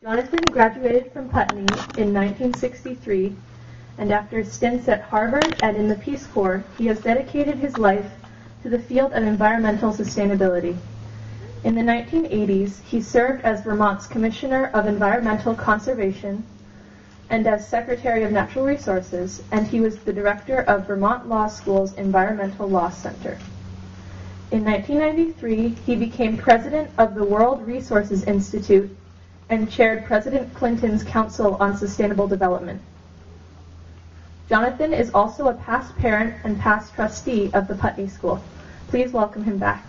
Jonathan graduated from Putney in 1963, and after stints at Harvard and in the Peace Corps, he has dedicated his life to the field of environmental sustainability. In the 1980s, he served as Vermont's Commissioner of Environmental Conservation and as Secretary of Natural Resources, and he was the director of Vermont Law School's Environmental Law Center. In 1993, he became president of the World Resources Institute and chaired President Clinton's Council on Sustainable Development. Jonathan is also a past parent and past trustee of the Putney School. Please welcome him back.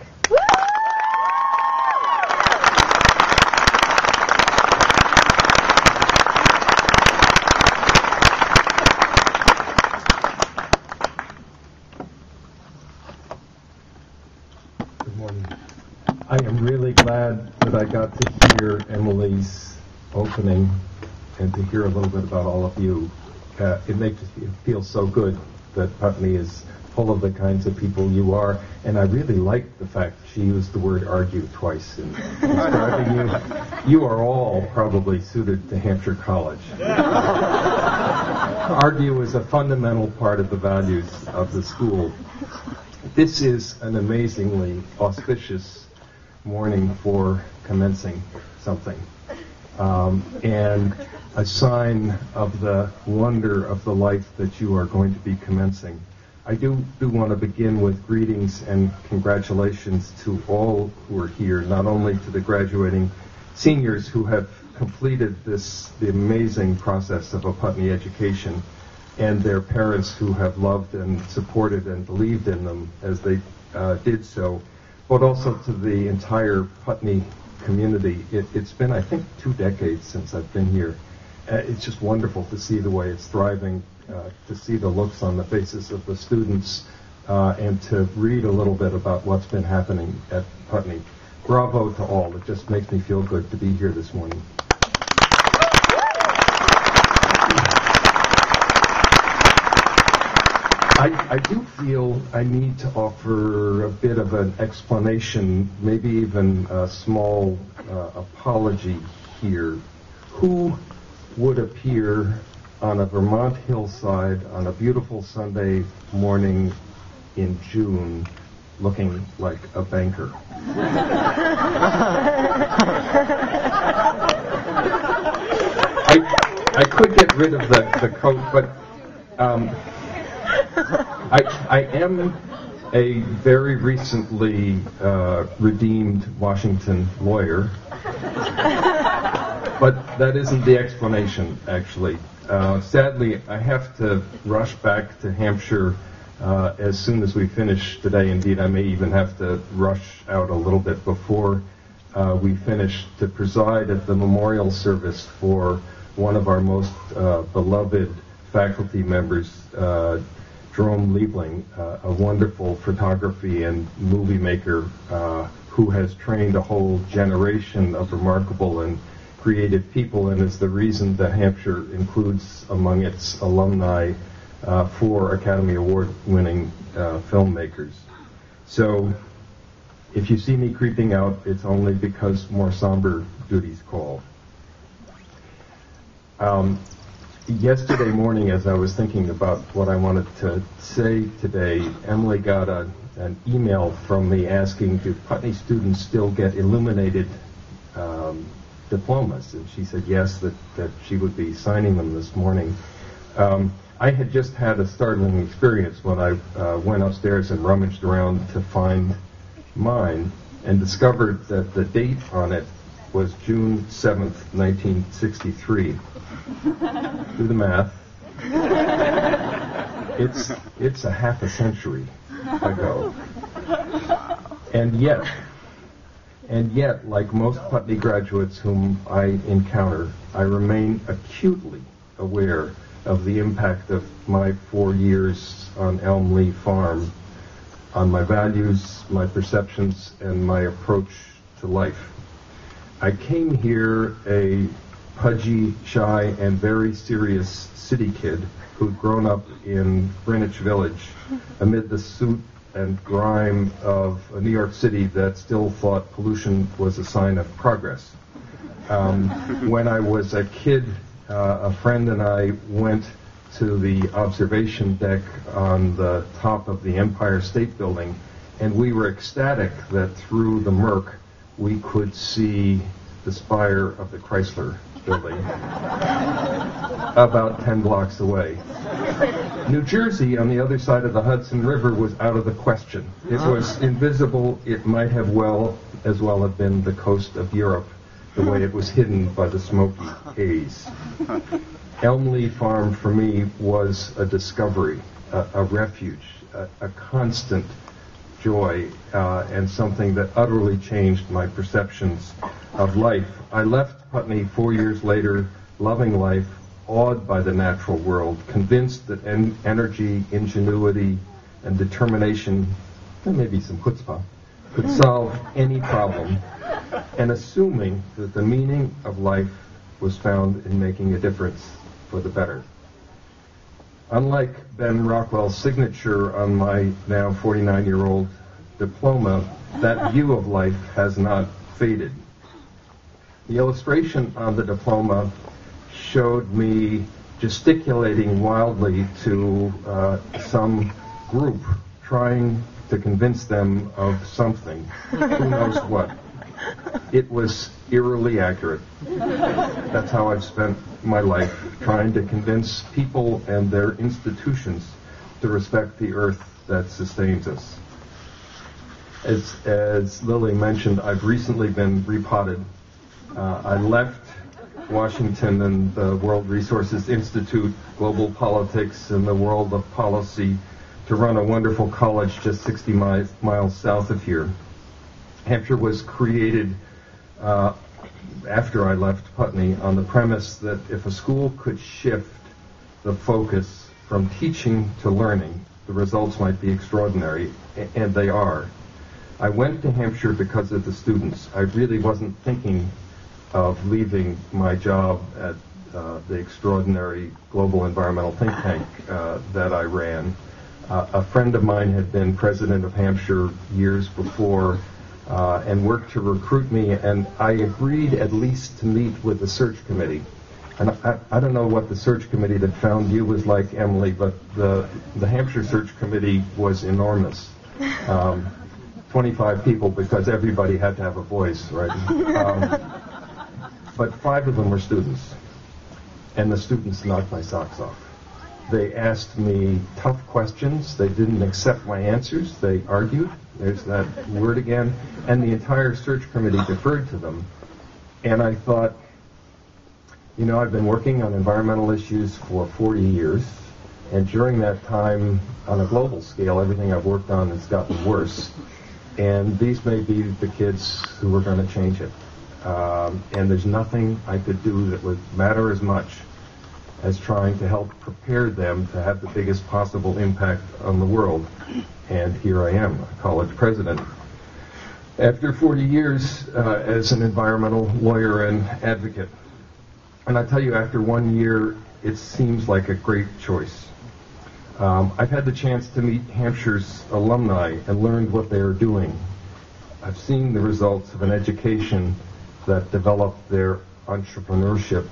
Good morning. I am really glad that I got to hear Emily's opening and to hear a little bit about all of you. It makes me feel so good that Putney is full of the kinds of people you are, and I really like the fact she used the word argue twice in describing you. You are all probably suited to Hampshire College. Argue is a fundamental part of the values of the school. This is an amazingly auspicious morning for commencing something, and a sign of the wonder of the life that you are going to be commencing. I do want to begin with greetings and congratulations to all who are here, not only to the graduating seniors who have completed the amazing process of a Putney education, and their parents who have loved and supported and believed in them as they did so, but also to the entire Putney community. It's been, I think, 2 decades since I've been here. It's just wonderful to see the way it's thriving, to see the looks on the faces of the students, and to read a little bit about what's been happening at Putney. Bravo to all. It just makes me feel good to be here this morning. I do feel I need to offer a bit of an explanation, maybe even a small apology here. Who would appear on a Vermont hillside on a beautiful Sunday morning in June looking like a banker? I could get rid of the coat, but I am a very recently redeemed Washington lawyer, but that isn't the explanation, actually. Sadly, I have to rush back to Hampshire as soon as we finish today. Indeed, I may even have to rush out a little bit before we finish to preside at the memorial service for one of our most beloved faculty members, Jerome Liebling, a wonderful photography and movie maker who has trained a whole generation of remarkable and creative people, and is the reason that Hampshire includes among its alumni 4 Academy Award-winning filmmakers. So if you see me creeping out, it's only because more somber duties call. Yesterday morning, as I was thinking about what I wanted to say today, Emily got an email from me asking, do Putney students still get illuminated diplomas? And she said yes, that she would be signing them this morning. I had just had a startling experience when I went upstairs and rummaged around to find mine and discovered that the date on it was June 7th, 1963. Do the math. It's a half a century ago. And yet, like most Putney graduates whom I encounter, I remain acutely aware of the impact of my 4 years on Elm Lee Farm on my values, my perceptions, and my approach to life. I came here a pudgy, shy, and very serious city kid who'd grown up in Greenwich Village amid the soot and grime of a New York City that still thought pollution was a sign of progress. When I was a kid, a friend and I went to the observation deck on the top of the Empire State Building, and we were ecstatic that through the murk we could see the spire of the Chrysler Building about 10 blocks away. New Jersey, on the other side of the Hudson River, was out of the question. It was invisible. It might have as well have been the coast of Europe, the way it was hidden by the smoky haze. Elmley Farm, for me, was a discovery, a refuge, a constant joy, and something that utterly changed my perceptions of life. I left Putney 4 years later, loving life, awed by the natural world, convinced that energy, ingenuity, and determination, and maybe some chutzpah, could solve any problem, and assuming that the meaning of life was found in making a difference for the better. Unlike Ben Rockwell's signature on my now 49-year-old diploma, that view of life has not faded. The illustration on the diploma showed me gesticulating wildly to some group, trying to convince them of something, who knows what. It was eerily accurate. That's how I've spent my life, trying to convince people and their institutions to respect the earth that sustains us. As Lily mentioned, I've recently been repotted. I left Washington and the World Resources Institute, global politics, and the world of policy to run a wonderful college just 60 miles south of here. Hampshire was created after I left Putney on the premise that if a school could shift the focus from teaching to learning, the results might be extraordinary, and they are. I went to Hampshire because of the students. I really wasn't thinking of leaving my job at the extraordinary global environmental think tank that I ran. A friend of mine had been president of Hampshire years before and worked to recruit me, and I agreed at least to meet with the search committee. And I don't know what the search committee that found you was like, Emily, but the Hampshire search committee was enormous. 25 people, because everybody had to have a voice, right? But 5 of them were students, and the students knocked my socks off. They asked me tough questions. They didn't accept my answers. They argued. There's that word again. And the entire search committee deferred to them. And I thought, I've been working on environmental issues for 40 years, and during that time, on a global scale, everything I've worked on has gotten worse. And these may be the kids who are going to change it. And there's nothing I could do that would matter as much as trying to help prepare them to have the biggest possible impact on the world. And here I am, a college president. After 40 years as an environmental lawyer and advocate. And I tell you, after 1 year, it seems like a great choice. I've had the chance to meet Hampshire's alumni and learned what they are doing. I've seen the results of an education that developed their entrepreneurship,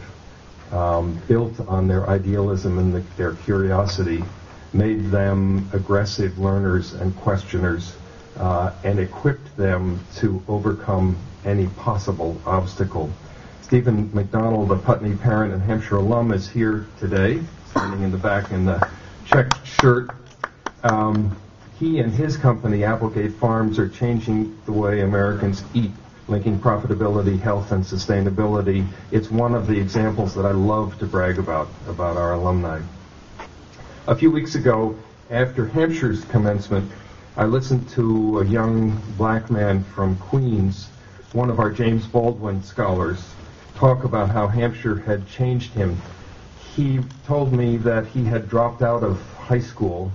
built on their idealism and their curiosity, made them aggressive learners and questioners, and equipped them to overcome any possible obstacle. Stephen McDonald, a Putney parent and Hampshire alum, is here today, standing in the back in the checked shirt. He and his company, Applegate Farms, are changing the way Americans eat, linking profitability, health, and sustainability. It's one of the examples that I love to brag about our alumni. A few weeks ago, after Hampshire's commencement, I listened to a young black man from Queens, one of our James Baldwin scholars, talk about how Hampshire had changed him. He told me that he had dropped out of high school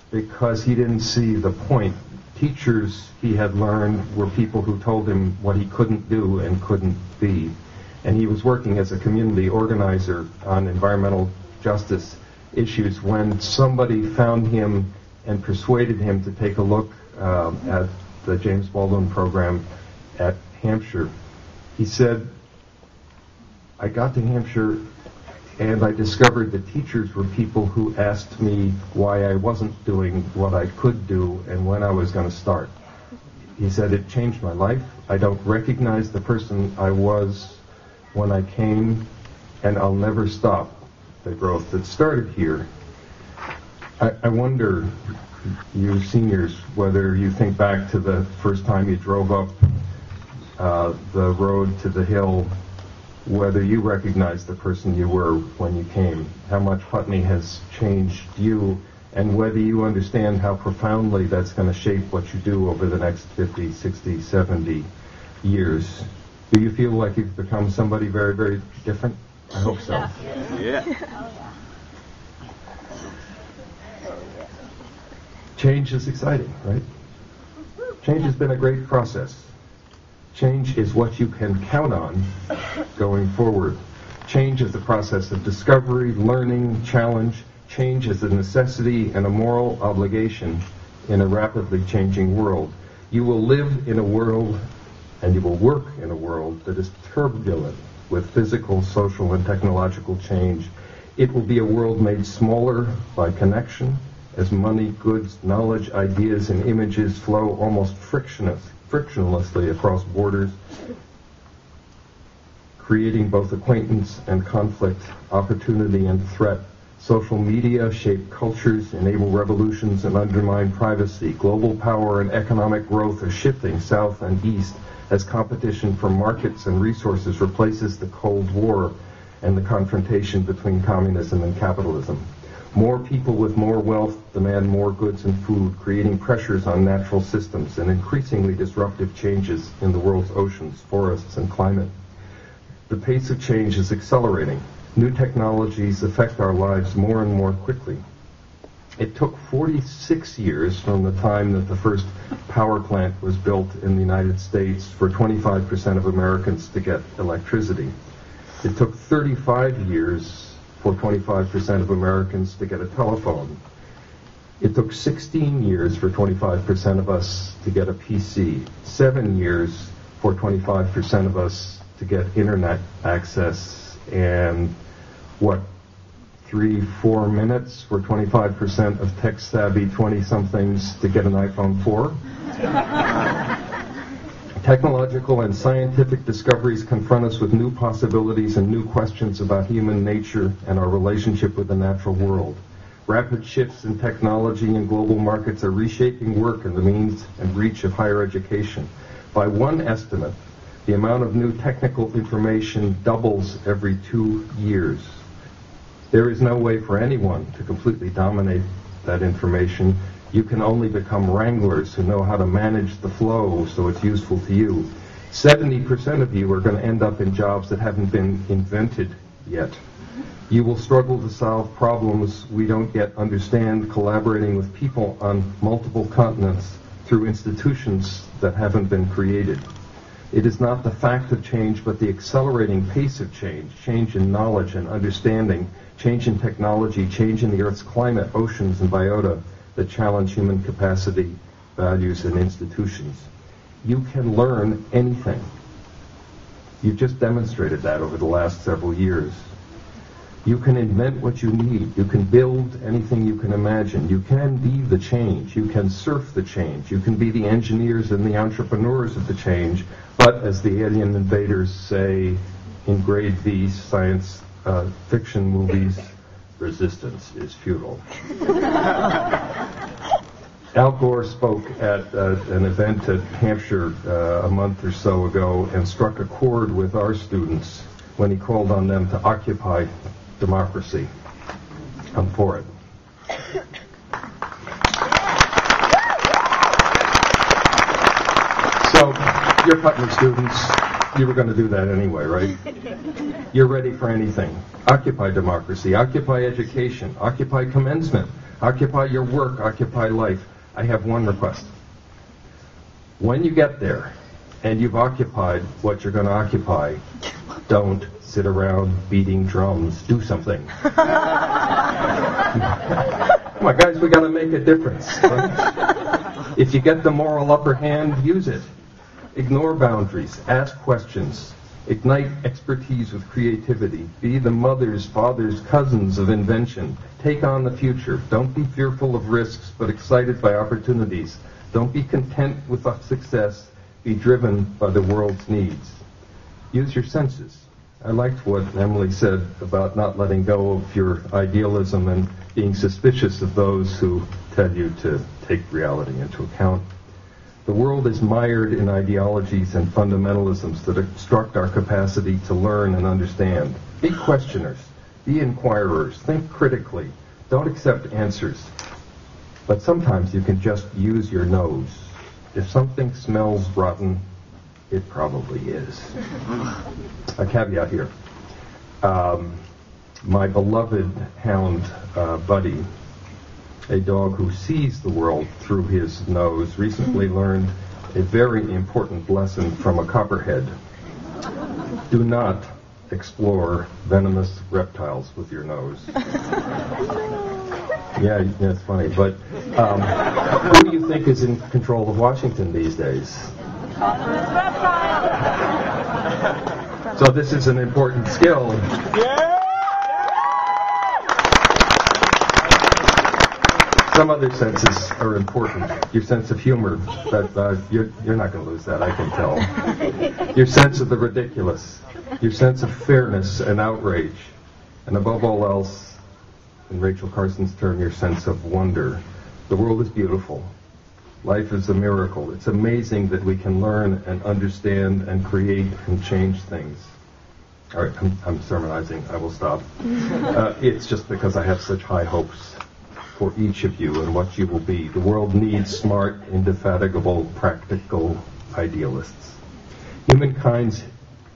because he didn't see the point. Teachers he had learned were people who told him what he couldn't do and couldn't be. And he was working as a community organizer on environmental justice issues when somebody found him and persuaded him to take a look at the James Baldwin program at Hampshire. He said, I got to Hampshire and I discovered that teachers were people who asked me why I wasn't doing what I could do and when I was going to start. He said, it changed my life. I don't recognize the person I was when I came, and I'll never stop the growth that started here. I wonder, you seniors, whether you think back to the first time you drove up the road to the hill, whether you recognize the person you were when you came, how much Putney has changed you, and whether you understand how profoundly that's going to shape what you do over the next 50, 60, 70 years. Do you feel like you've become somebody very, very different? I hope so. Yeah. Change is exciting, right? Change has been a great process. Change is what you can count on going forward. Change is the process of discovery, learning, challenge. Change is a necessity and a moral obligation in a rapidly changing world. You will live in a world and you will work in a world that is turbulent with physical, social, and technological change. It will be a world made smaller by connection, as money, goods, knowledge, ideas, and images flow almost frictionlessly across borders, creating both acquaintance and conflict, opportunity and threat. Social media shape cultures, enable revolutions, and undermine privacy. Global power and economic growth are shifting south and east as competition for markets and resources replaces the Cold War and the confrontation between communism and capitalism. More people with more wealth demand more goods and food, creating pressures on natural systems and increasingly disruptive changes in the world's oceans, forests, and climate. The pace of change is accelerating. New technologies affect our lives more and more quickly. It took 46 years from the time that the first power plant was built in the United States for 25% of Americans to get electricity. It took 35 years for 25% of Americans to get a telephone. It took 16 years for 25% of us to get a PC, 7 years for 25% of us to get internet access, and 3-4 minutes for 25% of tech-savvy 20-somethings to get an iPhone 4? Technological and scientific discoveries confront us with new possibilities and new questions about human nature and our relationship with the natural world. Rapid shifts in technology and global markets are reshaping work and the means and reach of higher education. By one estimate, the amount of new technical information doubles every 2 years. There is no way for anyone to completely dominate that information. You can only become wranglers who know how to manage the flow so it's useful to you. 70% of you are going to end up in jobs that haven't been invented yet. You will struggle to solve problems we don't yet understand, collaborating with people on multiple continents through institutions that haven't been created. It is not the fact of change, but the accelerating pace of change, change in knowledge and understanding, change in technology, change in the Earth's climate, oceans, and biota, that challenge human capacity, values, and institutions. You can learn anything. You've just demonstrated that over the last several years. You can invent what you need. You can build anything you can imagine. You can be the change. You can surf the change. You can be the engineers and the entrepreneurs of the change. But as the alien invaders say in grade B science fiction movies, resistance is futile. Al Gore spoke at an event at Hampshire a month or so ago and struck a chord with our students when he called on them to occupy democracy. I'm for it. So, you're Putney students. You were going to do that anyway, right? You're ready for anything. Occupy democracy, occupy education, occupy commencement, occupy your work, occupy life. I have one request. When you get there and you've occupied what you're going to occupy, don't sit around beating drums. Do something. Come on, guys, we got to make a difference. Right? If you get the moral upper hand, use it. Ignore boundaries. Ask questions. Ignite expertise with creativity. Be the mothers, fathers, cousins of invention. Take on the future. Don't be fearful of risks, but excited by opportunities. Don't be content with success. Be driven by the world's needs. Use your senses. I liked what Emily said about not letting go of your idealism and being suspicious of those who tell you to take reality into account. The world is mired in ideologies and fundamentalisms that obstruct our capacity to learn and understand. Be questioners. Be inquirers. Think critically. Don't accept answers. But sometimes you can just use your nose. If something smells rotten, it probably is. A caveat here. My beloved hound, Buddy, a dog who sees the world through his nose, recently learned a very important lesson from a copperhead. Do not explore venomous reptiles with your nose. Yeah, it's funny. But who do you think is in control of Washington these days? So this is an important skill. Some other senses are important. Your sense of humor, you're not going to lose that, I can tell. Your sense of the ridiculous. Your sense of fairness and outrage. And above all else, in Rachel Carson's term, your sense of wonder. The world is beautiful. Life is a miracle. It's amazing that we can learn and understand and create and change things. All right, I'm sermonizing. I will stop. It's just because I have such high hopes for each of you and what you will be. The world needs smart, indefatigable, practical idealists. Humankind's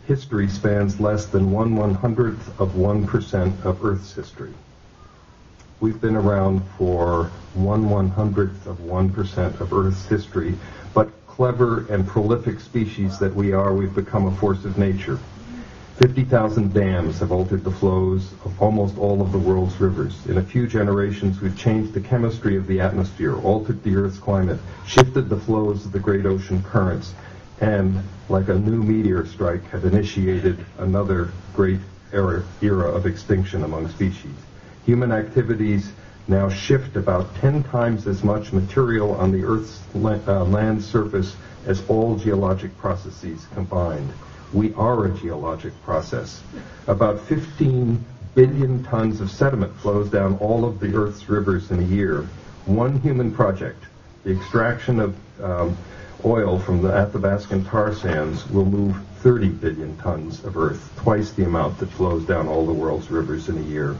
history spans less than 1/100th of 1% of Earth's history. We've been around for 1/100th of 1% of Earth's history, but clever and prolific species that we are, we've become a force of nature. 50,000 dams have altered the flows of almost all of the world's rivers. In a few generations, we've changed the chemistry of the atmosphere, altered the Earth's climate, shifted the flows of the great ocean currents, and, like a new meteor strike, have initiated another great era of extinction among species. Human activities now shift about 10 times as much material on the Earth's land surface as all geologic processes combined. We are a geologic process. About 15 billion tons of sediment flows down all of the Earth's rivers in a year. One human project, the extraction of oil from the Athabascan tar sands, will move 30 billion tons of earth, twice the amount that flows down all the world's rivers in a year.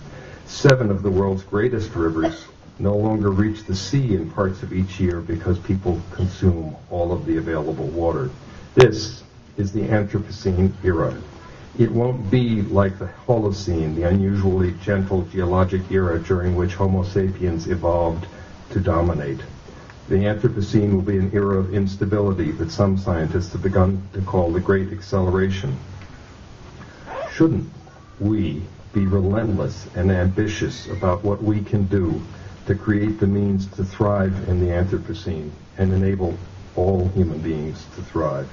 7 of the world's greatest rivers no longer reach the sea in parts of each year because people consume all of the available water. This is the Anthropocene era. It won't be like the Holocene, the unusually gentle geologic era during which Homo sapiens evolved to dominate. The Anthropocene will be an era of instability that some scientists have begun to call the Great Acceleration. Shouldn't we be relentless and ambitious about what we can do to create the means to thrive in the Anthropocene and enable all human beings to thrive?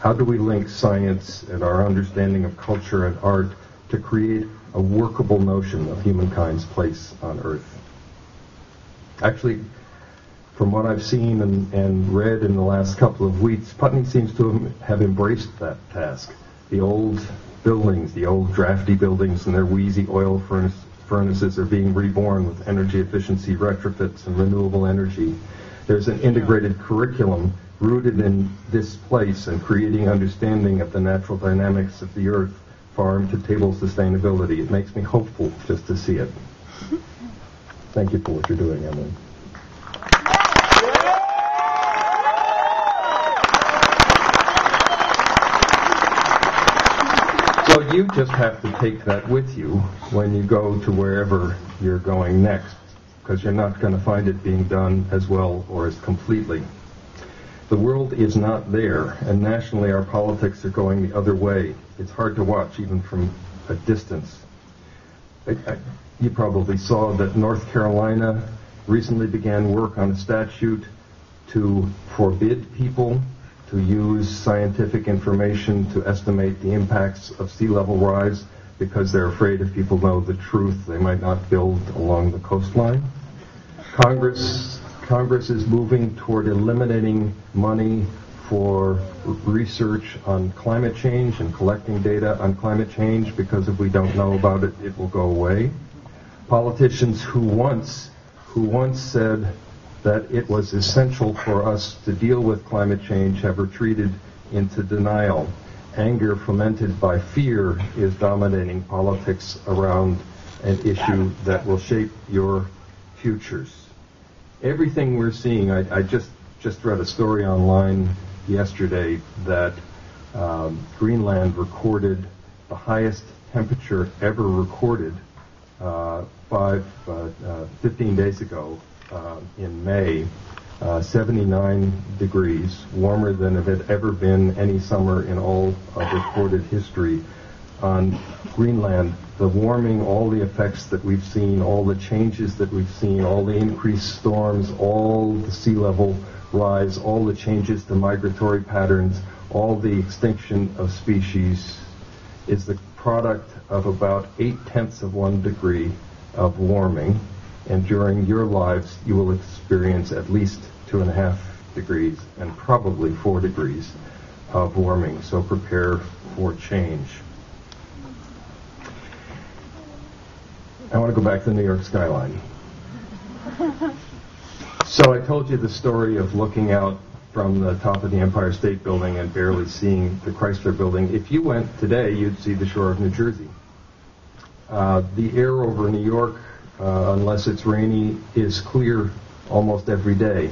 How do we link science and our understanding of culture and art to create a workable notion of humankind's place on Earth? Actually, from what I've seen and read in the last couple of weeks, Putney seems to have embraced that task. The old buildings, the old drafty buildings and their wheezy oil furnaces are being reborn with energy efficiency retrofits and renewable energy. There's an integrated curriculum rooted in this place and creating understanding of the natural dynamics of the earth, farm to table sustainability. It makes me hopeful just to see it. Thank you for what you're doing, Emily. So you just have to take that with you when you go to wherever you're going next, because you're not going to find it being done as well or as completely. The world is not there, and nationally our politics are going the other way. It's hard to watch even from a distance. You probably saw that North Carolina recently began work on a statute to forbid people to use scientific information to estimate the impacts of sea level rise because they're afraid if people know the truth, they might not build along the coastline. Congress is moving toward eliminating money for research on climate change and collecting data on climate change because if we don't know about it, it will go away. Politicians who once said that it was essential for us to deal with climate change have retreated into denial. Anger fomented by fear is dominating politics around an issue that will shape your futures. Everything we're seeing, I just read a story online yesterday that Greenland recorded the highest temperature ever recorded 15 days ago in May, 79 degrees, warmer than it had ever been any summer in all of recorded history. On Greenland, the warming, all the effects that we've seen, all the changes that we've seen, all the increased storms, all the sea level rise, all the changes to migratory patterns, all the extinction of species is the product of about 0.8 degree of warming. And during your lives, you will experience at least 2.5 degrees and probably 4 degrees of warming. So prepare for change. I want to go back to the New York skyline. So I told you the story of looking out from the top of the Empire State Building and barely seeing the Chrysler Building. If you went today, you'd see the shore of New Jersey. The air over New York, unless it's rainy, is clear almost every day.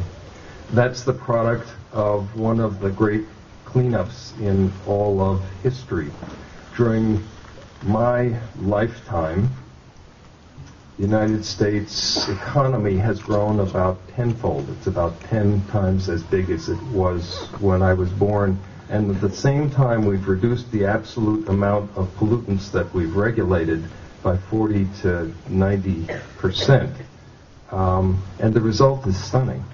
That's the product of one of the great cleanups in all of history. During my lifetime, the United States economy has grown about tenfold. It's about 10 times as big as it was when I was born. And at the same time, we've reduced the absolute amount of pollutants that we've regulated by 40 to 90%. And the result is stunning.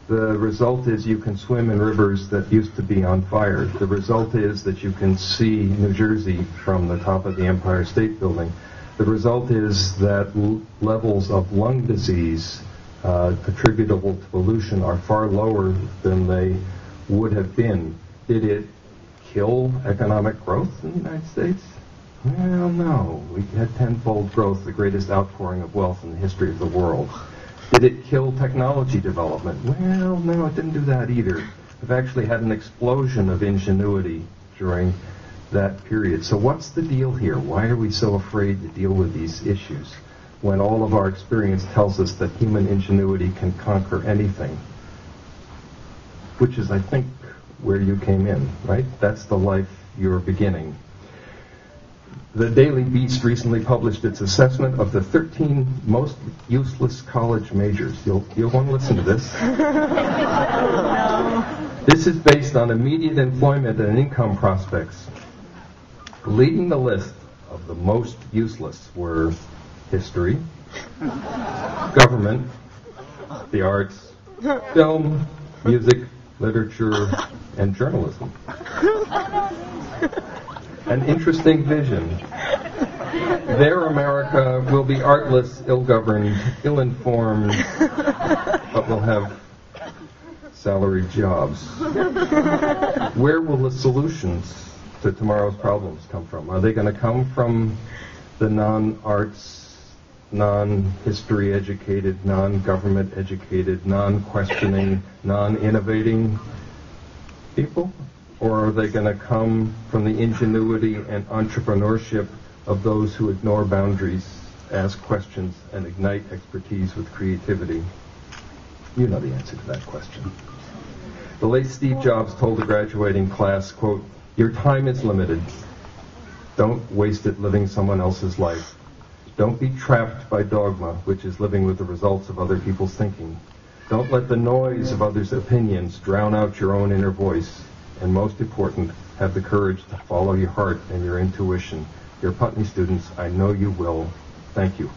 The result is you can swim in rivers that used to be on fire. The result is that you can see New Jersey from the top of the Empire State Building. The result is that levels of lung disease attributable to pollution are far lower than they would have been. Did it kill economic growth in the United States? Well, no. We had tenfold growth, the greatest outpouring of wealth in the history of the world. Did it kill technology development? Well, no, it didn't do that either. We've actually had an explosion of ingenuity during that period. So what's the deal here? Why are we so afraid to deal with these issues when all of our experience tells us that human ingenuity can conquer anything? Which is, I think, where you came in, right? That's the life you're beginning. The Daily Beast recently published its assessment of the 13 most useless college majors. You'll want to listen to this. This is based on immediate employment and income prospects. Leading the list of the most useless were history, government, the arts, film, music, literature, and journalism. An interesting vision. Their America will be artless, ill-governed, ill-informed, but will have salaried jobs. Where will the solutions to tomorrow's problems come from? Are they going to come from the non-arts, non-history educated, non-government educated, non-questioning, non-innovating people? Or are they going to come from the ingenuity and entrepreneurship of those who ignore boundaries, ask questions, and ignite expertise with creativity? You know the answer to that question. The late Steve Jobs told the graduating class, quote, "Your time is limited. Don't waste it living someone else's life. Don't be trapped by dogma, which is living with the results of other people's thinking. Don't let the noise of others' opinions drown out your own inner voice. And most important, have the courage to follow your heart and your intuition." Dear Putney students, I know you will. Thank you.